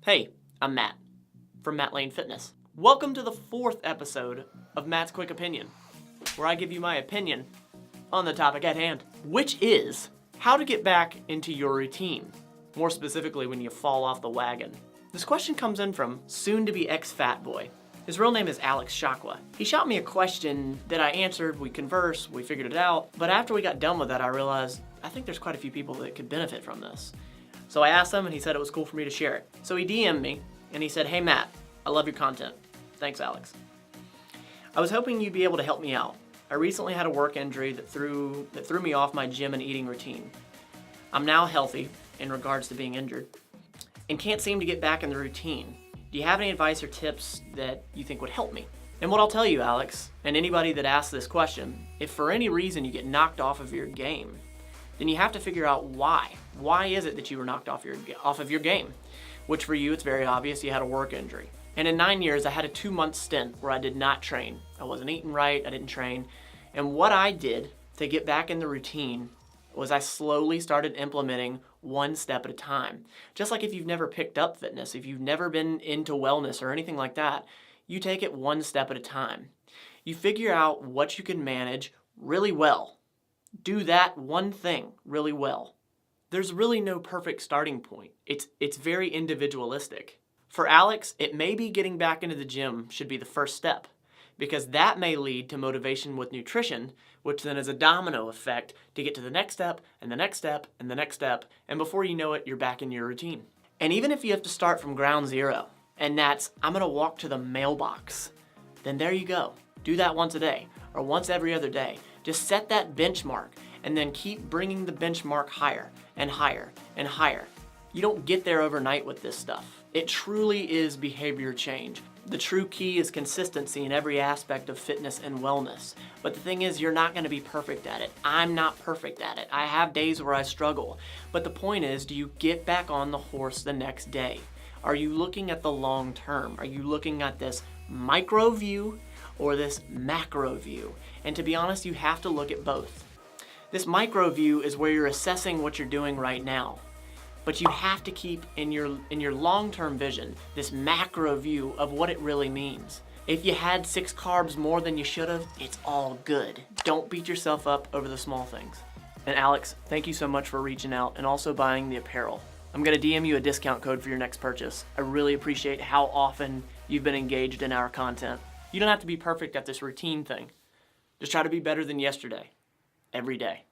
Hey, I'm Matt from MattLaneFitness. Welcome to the 4th episode of Matt's Quick Opinion, where I give you my opinion on the topic at hand, which is how to get back into your routine, more specifically when you fall off the wagon. This question comes in from Soon2bxfatboy. His real name is Alex Shakwa. He shot me a question that I answered, we conversed, we figured it out, but after we got done with that, I realized I think there's quite a few people that could benefit from this. So I asked him and he said it was cool for me to share it. So he DM'd me and he said, "Hey Matt, I love your content." Thanks, Alex. "I was hoping you'd be able to help me out. I recently had a work injury that threw me off my gym and eating routine. I'm now healthy in regards to being injured and can't seem to get back in the routine. Do you have any advice or tips that you think would help me?" And what I'll tell you, Alex, and anybody that asks this question, if for any reason you get knocked off of your game, then you have to figure out why. Why is it that you were knocked off of your game? Which for you, it's very obvious, you had a work injury. And in 9 years, I had a 2-month stint where I did not train. I wasn't eating right, I didn't train. And what I did to get back in the routine was I slowly started implementing one step at a time. Just like if you've never picked up fitness, if you've never been into wellness or anything like that, you take it one step at a time. You figure out what you can manage really well. Do that one thing really well. There's really no perfect starting point. It's very individualistic. For Alex, it may be getting back into the gym should be the first step, because that may lead to motivation with nutrition, which then is a domino effect to get to the next step, and the next step, and the next step, and before you know it, you're back in your routine. And even if you have to start from ground zero, and that's, I'm gonna walk to the mailbox, then there you go. Do that once a day, or once every other day. Just set that benchmark, and then keep bringing the benchmark higher, and higher, and higher. You don't get there overnight with this stuff. It truly is behavior change. The true key is consistency in every aspect of fitness and wellness. But the thing is, you're not gonna be perfect at it. I'm not perfect at it. I have days where I struggle. But the point is, do you get back on the horse the next day? Are you looking at the long term? Are you looking at this micro view or this macro view? And to be honest, you have to look at both. This micro view is where you're assessing what you're doing right now. But you have to keep in your long-term vision this macro view of what it really means. If you had 6 carbs more than you should have, it's all good. Don't beat yourself up over the small things. And Alex, thank you so much for reaching out and also buying the apparel. I'm gonna DM you a discount code for your next purchase. I really appreciate how often you've been engaged in our content. You don't have to be perfect at this routine thing. Just try to be better than yesterday, every day.